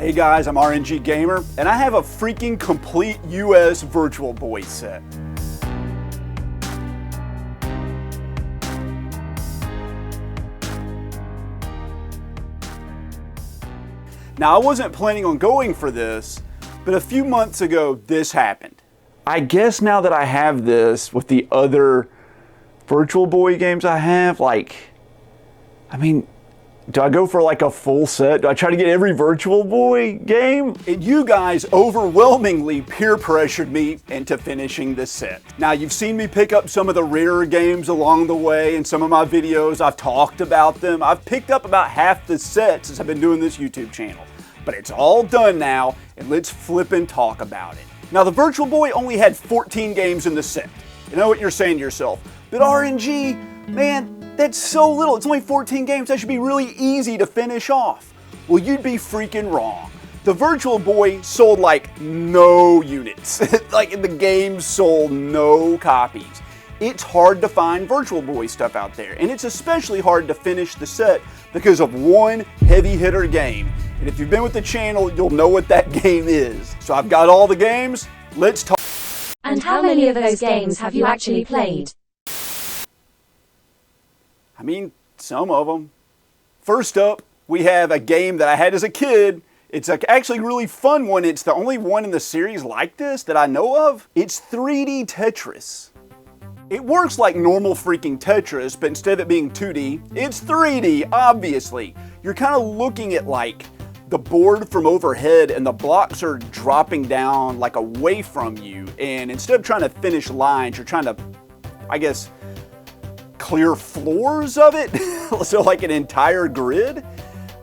Hey guys, I'm RNG Gamer, and I have a freaking complete US Virtual Boy set. Now, I wasn't planning on going for this, but a few months ago, this happened. I guess now that I have this with the other Virtual Boy games I have, do I go for like a full set? Do I try to get every Virtual Boy game? And you guys overwhelmingly peer pressured me into finishing this set. Now, you've seen me pick up some of the rarer games along the way. In some of my videos, I've talked about them. I've picked up about half the set since I've been doing this YouTube channel. But it's all done now, and let's flip and talk about it. Now, the Virtual Boy only had 14 games in the set. You know what you're saying to yourself, but RNG, man, that's so little. It's only 14 games. That should be really easy to finish off. Well, you'd be freaking wrong. The Virtual Boy sold like no units. The game sold no copies. It's hard to find Virtual Boy stuff out there, and it's especially hard to finish the set because of one heavy hitter game. And if you've been with the channel, you'll know what that game is. So I've got all the games. Let's talk. And how many of those games have you actually played? I mean, some of them. First up, we have a game that I had as a kid. It's actually a really fun one. It's the only one in the series like this that I know of. It's 3D Tetris. It works like normal freaking Tetris, but instead of it being 2D, it's 3D, obviously. You're kind of looking at like the board from overhead, and the blocks are dropping down like away from you. And instead of trying to finish lines, you're trying to, I guess, clear floors of it. So like an entire grid.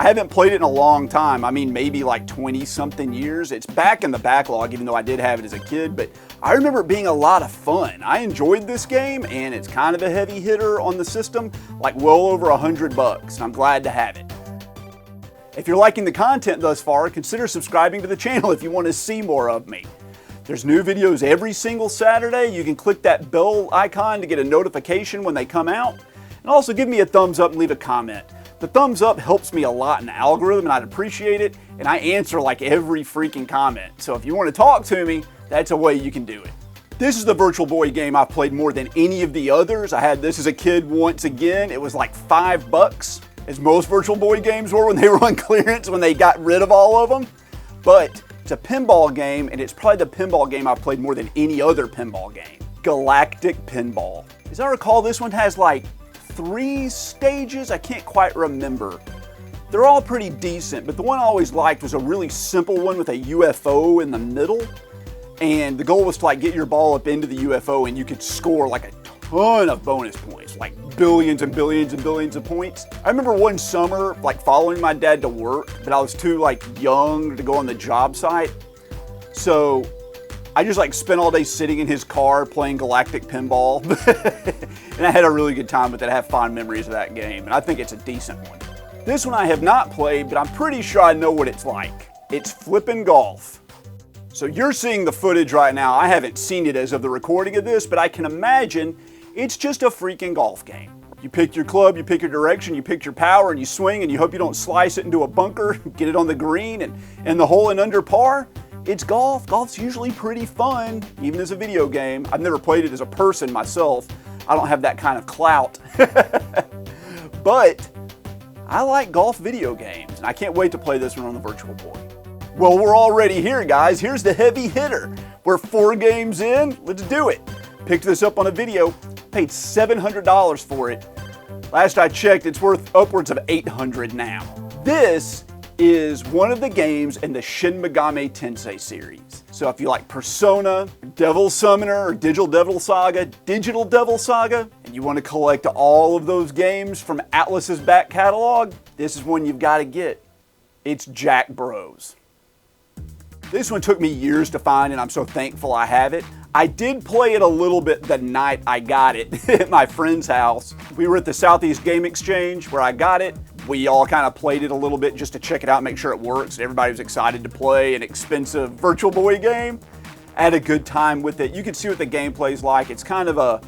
I haven't played it in a long time. I mean, maybe like 20 something years. It's back in the backlog, even though I did have it as a kid, but I remember it being a lot of fun. I enjoyed this game, and it's kind of a heavy hitter on the system, like well over $100, and I'm glad to have it. If you're liking the content thus far, consider subscribing to the channel if you want to see more of me. There's new videos every single Saturday. You can click that bell icon to get a notification when they come out. And also give me a thumbs up and leave a comment. The thumbs up helps me a lot in the algorithm, and I'd appreciate it. And I answer like every freaking comment. So if you want to talk to me, that's a way you can do it. This is the Virtual Boy game I've played more than any of the others. I had this as a kid once again. It was like $5, as most Virtual Boy games were when they were on clearance, when they got rid of all of them. But it's a pinball game, and it's probably the pinball game I've played more than any other pinball game. Galactic Pinball. As I recall, this one has like 3 stages. I can't quite remember. They're all pretty decent, but the one I always liked was a really simple one with a UFO in the middle. And the goal was to like get your ball up into the UFO, and you could score like a ton of bonus points, like billions and billions and billions of points. I remember one summer like following my dad to work, but I was too like young to go on the job site. So I just like spent all day sitting in his car playing Galactic Pinball. And I had a really good time with it. I have fond memories of that game, and I think it's a decent one. This one I have not played, but I'm pretty sure I know what it's like. It's Flippin' Golf. So you're seeing the footage right now. I haven't seen it as of the recording of this, but I can imagine it's just a freaking golf game. You pick your club, you pick your direction, you pick your power, and you swing, and you hope you don't slice it into a bunker, get it on the green, and in the hole and under par. It's golf. Golf's usually pretty fun, even as a video game. I've never played it as a person myself. I don't have that kind of clout. But I like golf video games, and I can't wait to play this one on the Virtual Boy. Well, we're already here, guys. Here's the heavy hitter. We're 4 games in. Let's do it. Picked this up on a video. Paid $700 for it. Last I checked, it's worth upwards of $800 now. This is one of the games in the Shin Megami Tensei series. So if you like Persona, Devil Summoner, or Digital Devil Saga, and you want to collect all of those games from Atlus's back catalog, this is one you've got to get. It's Jack Bros. This one took me years to find, and I'm so thankful I have it. I did play it a little bit the night I got it at my friend's house. We were at the Southeast Game Exchange where I got it. We all kind of played it a little bit just to check it out, make sure it works. Everybody was excited to play an expensive Virtual Boy game. I had a good time with it. You can see what the gameplay's like. It's kind of a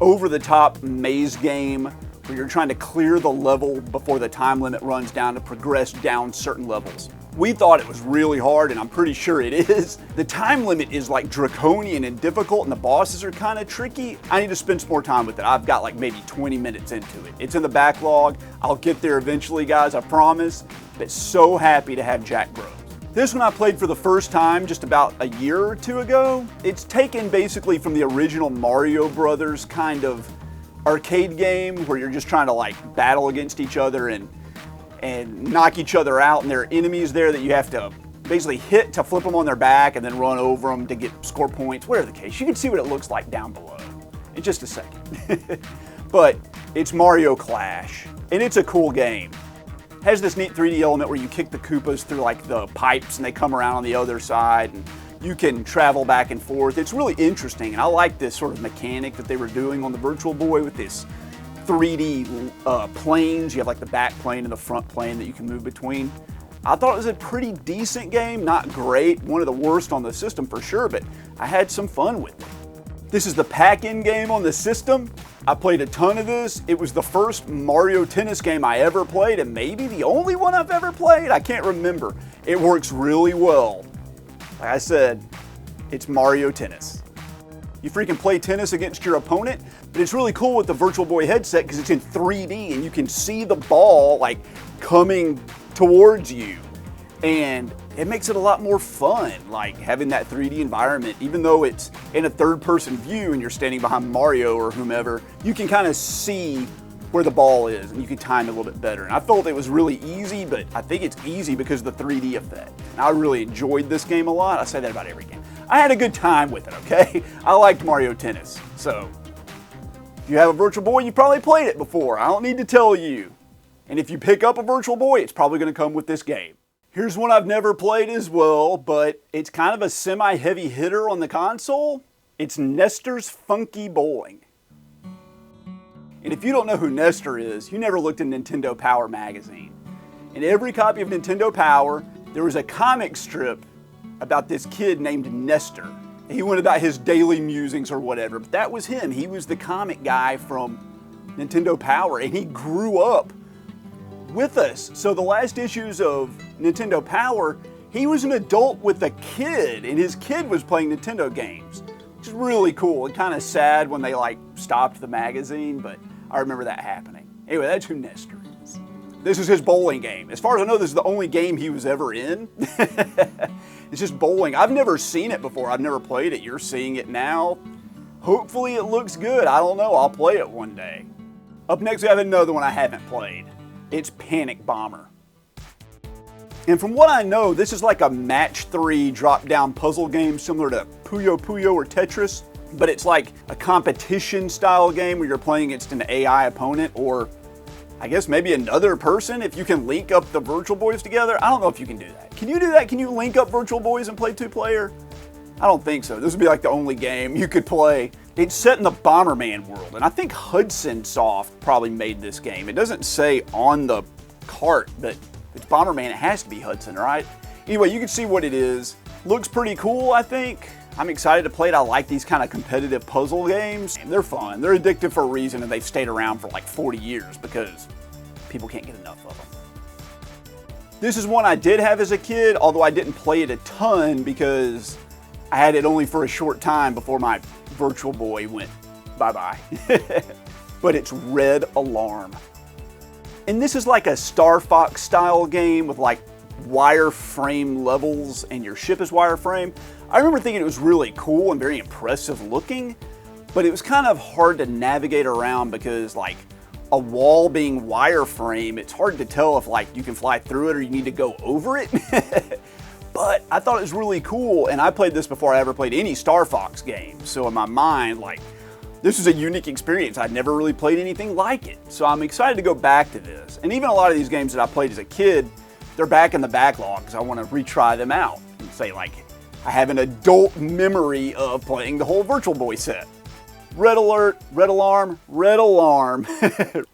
over-the-top maze game where you're trying to clear the level before the time limit runs down to progress down certain levels. We thought it was really hard, and I'm pretty sure it is. The time limit is like draconian and difficult, and the bosses are kind of tricky. I need to spend some more time with it. I've got like maybe 20 minutes into it. It's in the backlog. I'll get there eventually, guys, I promise. But so happy to have Jack Bros. This one I played for the first time just about a year or two ago. It's taken basically from the original Mario Brothers kind of arcade game where you're just trying to like battle against each other and knock each other out, and there are enemies there that you have to basically hit to flip them on their back and then run over them to score points, whatever the case. You can see what it looks like down below in just a second. But it's Mario Clash, and it's a cool game. It has this neat 3D element where you kick the Koopas through like the pipes and they come around on the other side, and you can travel back and forth. It's really interesting, and I like this sort of mechanic that they were doing on the Virtual Boy with this 3D planes. You have like the back plane and the front plane that you can move between. I thought it was a pretty decent game, not great, one of the worst on the system for sure, but I had some fun with it. This is the pack-in game on the system. I played a ton of this. It was the first Mario Tennis game I ever played, and maybe the only one I've ever played. I can't remember. It works really well. Like I said, it's Mario Tennis. You freaking play tennis against your opponent, but it's really cool with the Virtual Boy headset because it's in 3D and you can see the ball like coming towards you. And it makes it a lot more fun, like having that 3D environment. Even though it's in a third-person view and you're standing behind Mario or whomever, you can kind of see where the ball is and you can time it a little bit better. And I felt it was really easy, but I think it's easy because of the 3D effect. And I really enjoyed this game a lot. I say that about every game. I had a good time with it, okay? I liked Mario Tennis. So, if you have a Virtual Boy, you probably played it before. I don't need to tell you. And if you pick up a Virtual Boy, it's probably going to come with this game. Here's one I've never played as well, but it's kind of a semi-heavy hitter on the console. It's Nestors Funky Bowling. And if you don't know who Nestor is, you never looked in Nintendo Power magazine. In every copy of Nintendo Power, there was a comic strip about this kid named Nestor. He went about his daily musings or whatever, but that was him. He was the comic guy from Nintendo Power, and he grew up with us. So the last issues of Nintendo Power, he was an adult with a kid, and his kid was playing Nintendo games, which is really cool and kind of sad when they like stopped the magazine, but I remember that happening. Anyway, that's who Nestor is. This is his bowling game. As far as I know, this is the only game he was ever in. It's just bowling. I've never seen it before. I've never played it. You're seeing it now. Hopefully it looks good. I don't know. I'll play it one day. Up next, we have another one I haven't played. It's Panic Bomber. And from what I know, this is like a match 3 drop-down puzzle game similar to Puyo Puyo or Tetris, but it's like a competition style game where you're playing against an AI opponent, or I guess maybe another person if you can link up the Virtual Boys together. I don't know if you can do that. Can you do that? Can you link up Virtual Boys and play 2-player? I don't think so. This would be like the only game you could play. It's set in the Bomberman world, and I think Hudson Soft probably made this game. It doesn't say on the cart, but it's Bomberman. It has to be Hudson, right? Anyway, you can see what it is. Looks pretty cool, I think. I'm excited to play it. I like these kind of competitive puzzle games. They're fun. They're addictive for a reason, and they've stayed around for like 40 years because people can't get enough of them. This is one I did have as a kid, although I didn't play it a ton because I had it only for a short time before my Virtual Boy went bye-bye. But it's Red Alarm. And this is like a Star Fox style game with like wireframe levels, and your ship is wireframe. I remember thinking it was really cool and very impressive looking, but it was kind of hard to navigate around because like a wall being wireframe, it's hard to tell if like you can fly through it or you need to go over it. But I thought it was really cool, and I played this before I ever played any Star Fox game. So in my mind, like, this was a unique experience. I'd never really played anything like it. So I'm excited to go back to this. And even a lot of these games that I played as a kid, they're back in the backlog because I want to retry them out and say like, I have an adult memory of playing the whole Virtual Boy set. Red Alert, Red Alarm, Red Alarm.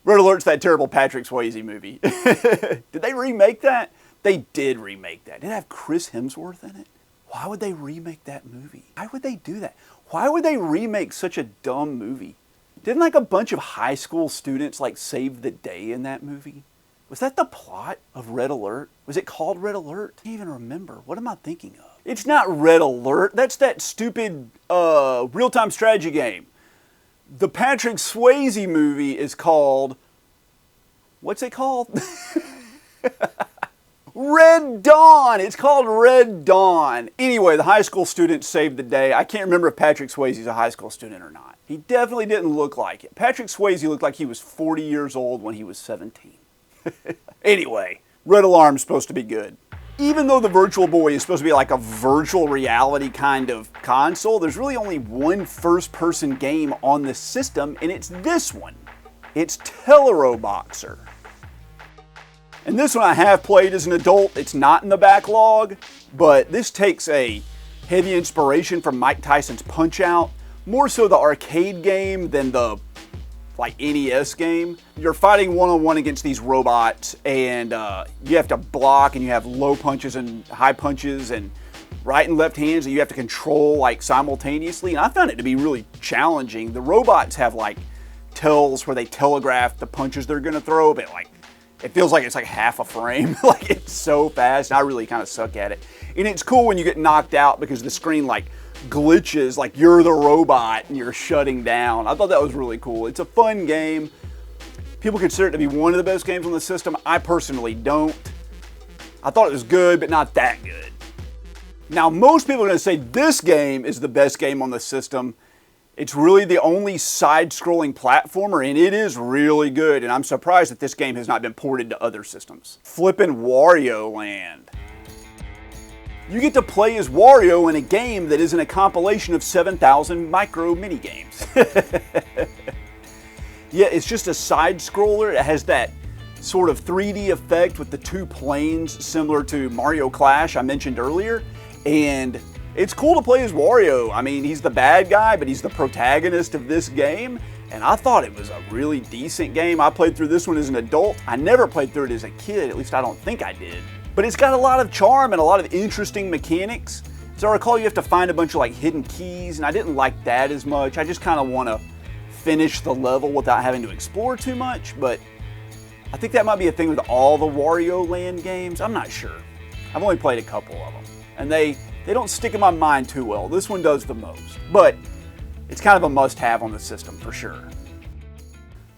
Red Alert's that terrible Patrick Swayze movie. Did they remake that? They did remake that. Did it have Chris Hemsworth in it? Why would they remake that movie? Why would they do that? Why would they remake such a dumb movie? Didn't like a bunch of high school students like save the day in that movie? Was that the plot of Red Alert? Was it called Red Alert? I can't even remember. What am I thinking of? It's not Red Alert. That's that stupid real-time strategy game. The Patrick Swayze movie is called... What's it called? Red Dawn! It's called Red Dawn. Anyway, the high school student saved the day. I can't remember if Patrick Swayze's a high school student or not. He definitely didn't look like it. Patrick Swayze looked like he was 40 years old when he was 17. Anyway, Red Alarm's supposed to be good. Even though the Virtual Boy is supposed to be like a virtual reality kind of console, there's really only one first-person game on the system, and it's this one. It's Tellero Boxer. And this one I have played as an adult. It's not in the backlog, but this takes a heavy inspiration from Mike Tyson's Punch-Out! More so the arcade game than the NES game. You're fighting one-on-one against these robots, and you have to block, and you have low punches and high punches and right and left hands that you have to control simultaneously. And I found it to be really challenging. The robots have tells where they telegraph the punches they're gonna throw, but it feels like it's half a frame. It's so fast. I really kind of suck at it. And it's cool when you get knocked out because the screen glitches, you're the robot and you're shutting down. I thought that was really cool. It's a fun game. People consider it to be one of the best games on the system. I personally don't. I thought it was good, but not that good. Now, most people are going to say this game is the best game on the system. It's really the only side-scrolling platformer, and it is really good, and I'm surprised that this game has not been ported to other systems. Flippin' Wario Land. You get to play as Wario in a game that isn't a compilation of 7,000 micro mini-games. Yeah, it's just a side-scroller. It has that sort of 3D effect with the two planes similar to Mario Clash I mentioned earlier, and it's cool to play as Wario. I mean, he's the bad guy, but he's the protagonist of this game, and I thought it was a really decent game. I played through this one as an adult. I never played through it as a kid, at least I don't think I did. But it's got a lot of charm and a lot of interesting mechanics. As I recall, you have to find a bunch of hidden keys, and I didn't like that as much. I just kind of want to finish the level without having to explore too much, but I think that might be a thing with all the Wario Land games. I'm not sure. I've only played a couple of them, and they don't stick in my mind too well. This one does the most, but it's kind of a must-have on the system for sure.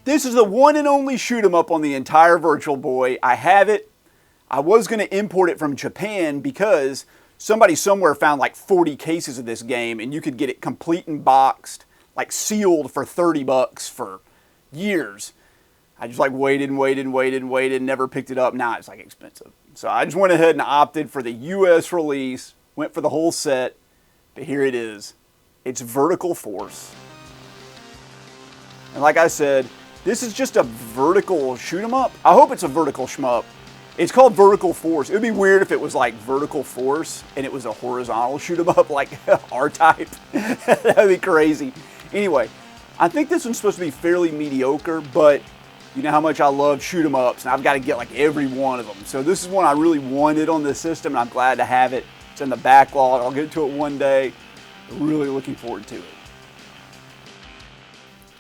This is the one and only shoot 'em up on the entire Virtual Boy. I have it. I was going to import it from Japan because somebody somewhere found 40 cases of this game, and you could get it complete and boxed, sealed for $30 for years. I just waited and waited and waited and waited, never picked it up. Now it's expensive. So I just went ahead and opted for the US release, went for the whole set, but here it is. It's Vertical Force. And like I said, this is just a vertical shoot 'em up. I hope it's a vertical shmup. It's called Vertical Force. It would be weird if it was Vertical Force and it was a horizontal shoot 'em up R-Type. That would be crazy. Anyway, I think this one's supposed to be fairly mediocre, but you know how much I love shoot 'em ups, and I've got to get every one of them. So this is one I really wanted on the system, and I'm glad to have it. It's in the backlog. I'll get to it one day. Really looking forward to it.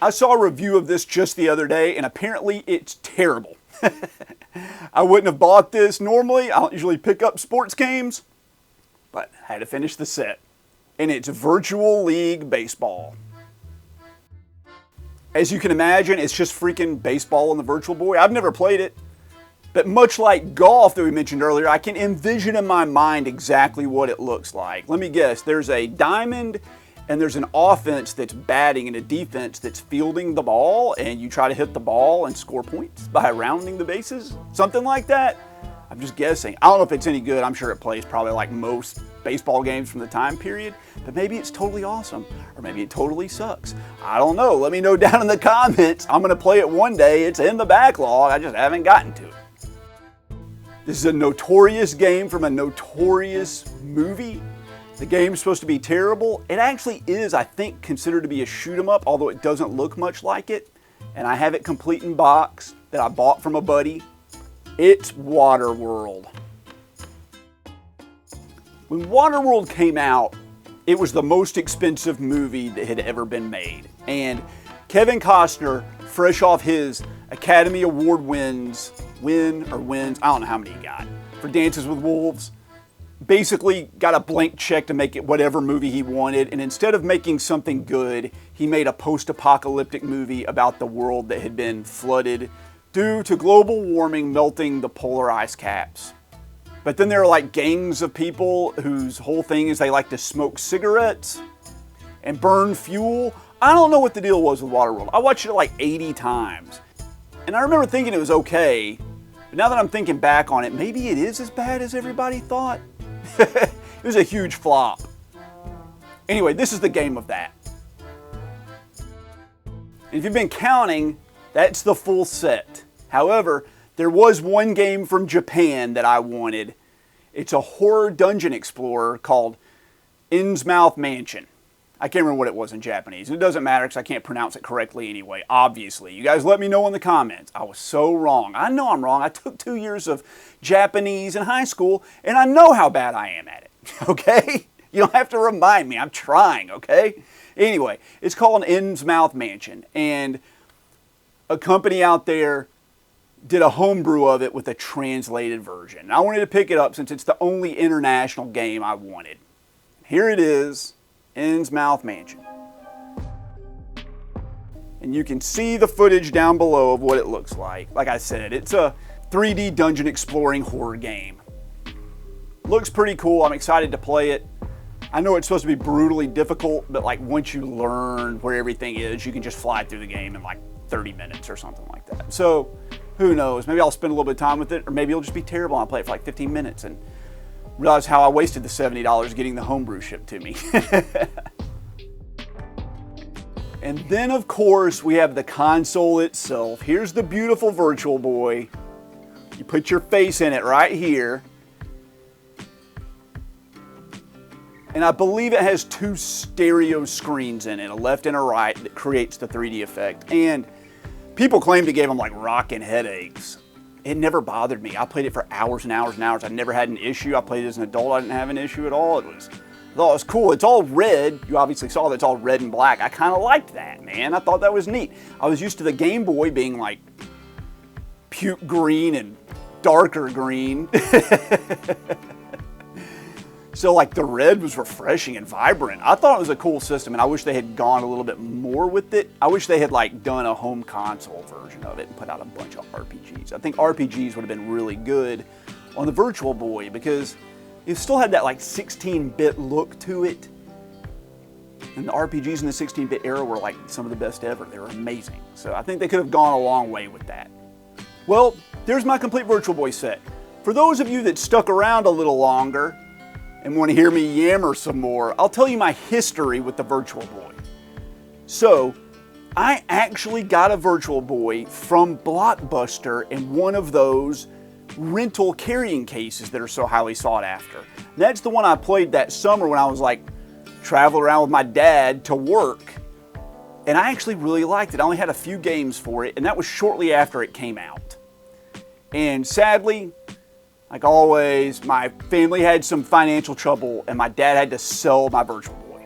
I saw a review of this just the other day, and apparently it's terrible. I wouldn't have bought this normally. I don't usually pick up sports games, but I had to finish the set. And it's Virtual League Baseball. As you can imagine, it's just freaking baseball on the Virtual Boy. I've never played it, but much like golf that we mentioned earlier, I can envision in my mind exactly what it looks like. Let me guess. There's a diamond, and there's an offense that's batting and a defense that's fielding the ball, and you try to hit the ball and score points by rounding the bases, something like that. I'm just guessing. I don't know if it's any good. I'm sure it plays probably like most baseball games from the time period, but maybe it's totally awesome, or maybe it totally sucks. I don't know. Let me know down in the comments. I'm going to play it one day. It's in the backlog. I just haven't gotten to it. This is a notorious game from a notorious movie. The game's supposed to be terrible. It actually is, I think, considered to be a shoot 'em up, although it doesn't look much like it. And I have it complete in box that I bought from a buddy. It's Waterworld. When Waterworld came out, it was the most expensive movie that had ever been made. And Kevin Costner, fresh off his Academy Award wins wins, I don't know how many he got, for Dances with Wolves. Basically got a blank check to make it whatever movie he wanted, and instead of making something good, he made a post-apocalyptic movie about the world that had been flooded due to global warming melting the polar ice caps. But then there are like gangs of people whose whole thing is they like to smoke cigarettes and burn fuel. I don't know what the deal was with Waterworld. I watched it like 80 times. And I remember thinking it was okay, but now that I'm thinking back on it, maybe it is as bad as everybody thought. It was a huge flop. Anyway, this is the game of that. And if you've been counting, that's the full set. However, there was one game from Japan that I wanted. It's a horror dungeon explorer called Innsmouth Mansion. I can't remember what it was in Japanese. It doesn't matter because I can't pronounce it correctly anyway, obviously. You guys let me know in the comments. I was so wrong. I know I'm wrong. I took 2 years of Japanese in high school, and I know how bad I am at it, okay? You don't have to remind me. I'm trying, okay? Anyway, it's called Innsmouth Mansion, and a company out there did a homebrew of it with a translated version. And I wanted to pick it up since it's the only international game I wanted. Here it is. Innsmouth Mansion. And you can see the footage down below of what it looks like. Like I said, it's a 3D dungeon exploring horror game. Looks pretty cool. I'm excited to play it. I know it's supposed to be brutally difficult, but like once you learn where everything is, you can just fly through the game in like 30 minutes or something like that. So who knows? Maybe I'll spend a little bit of time with it, or maybe it'll just be terrible and I'll play it for like 15 minutes and realize how I wasted the $70 getting the homebrew shipped to me. And then, of course, we have the console itself. Here's the beautiful Virtual Boy. You put your face in it right here. And I believe it has 2 stereo screens in it, a left and a right, that creates the 3D effect. And people claim to give them like rockin' headaches. It never bothered me. I played it for hours and hours and hours. I never had an issue. I played it as an adult. I didn't have an issue at all. I thought it was cool. It's all red. You obviously saw that it's all red and black. I kind of liked that, man. I thought that was neat. I was used to the Game Boy being like puke green and darker green. So like the red was refreshing and vibrant. I thought it was a cool system, and I wish they had gone a little bit more with it. I wish they had like done a home console version of it and put out a bunch of RPGs. I think RPGs would have been really good on the Virtual Boy because it still had that like 16-bit look to it. And the RPGs in the 16-bit era were like some of the best ever. They were amazing. So I think they could have gone a long way with that. Well, there's my complete Virtual Boy set. For those of you that stuck around a little longer and want to hear me yammer some more, I'll tell you my history with the Virtual Boy. So, I actually got a Virtual Boy from Blockbuster in one of those rental carrying cases that are so highly sought after. That's the one I played that summer when I was like traveling around with my dad to work. And I actually really liked it. I only had a few games for it, and that was shortly after it came out. And sadly, like always, my family had some financial trouble and my dad had to sell my Virtual Boy.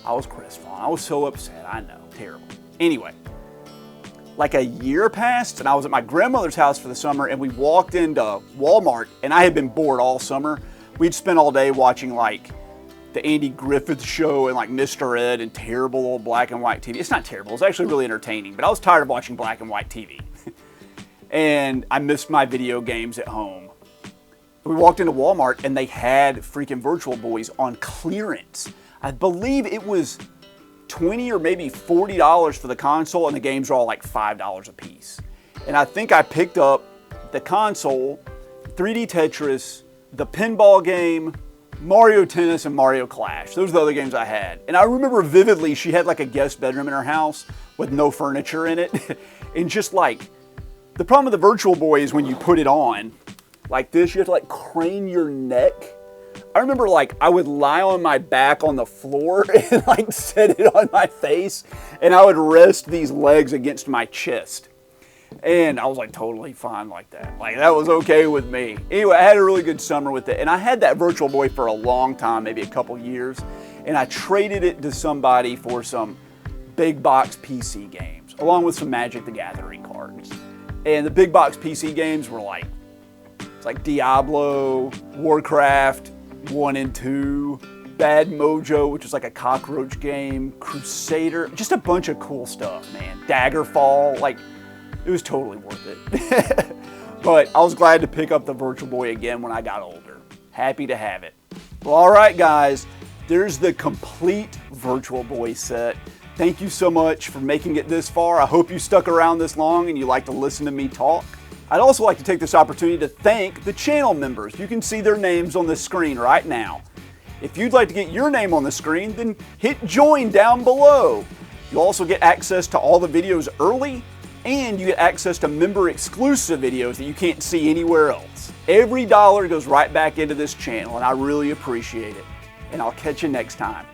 I was crestfallen. I was so upset. I know. Terrible. Anyway, like a year passed and I was at my grandmother's house for the summer and we walked into Walmart and I had been bored all summer. We'd spent all day watching like the Andy Griffith Show and like Mr. Ed and terrible old black and white TV. It's not terrible. It's actually really entertaining, but I was tired of watching black and white TV. And I missed my video games at home. We walked into Walmart and they had freaking Virtual Boys on clearance. I believe it was $20 or maybe $40 for the console, and the games were all like $5 a piece. And I think I picked up the console, 3D Tetris, the pinball game, Mario Tennis, and Mario Clash. Those are the other games I had. And I remember vividly she had like a guest bedroom in her house with no furniture in it. And just like, the problem with the Virtual Boy is when you put it on, like this, you have to like crane your neck. I remember like I would lie on my back on the floor and like set it on my face and I would rest these legs against my chest. And I was like totally fine like that. Like that was okay with me. Anyway, I had a really good summer with it and I had that Virtual Boy for a long time, maybe a couple years. And I traded it to somebody for some big box PC games along with some Magic the Gathering cards. And the big box PC games were like, it's like Diablo, Warcraft 1 and 2, Bad Mojo, which was like a cockroach game, Crusader, just a bunch of cool stuff, man. Daggerfall, like, it was totally worth it. But I was glad to pick up the Virtual Boy again when I got older. Happy to have it. Well, all right, guys, there's the complete Virtual Boy set. Thank you so much for making it this far. I hope you stuck around this long and you like to listen to me talk. I'd also like to take this opportunity to thank the channel members. You can see their names on the screen right now. If you'd like to get your name on the screen, then hit join down below. You'll also get access to all the videos early, and you get access to member exclusive videos that you can't see anywhere else. Every dollar goes right back into this channel, and I really appreciate it. And I'll catch you next time.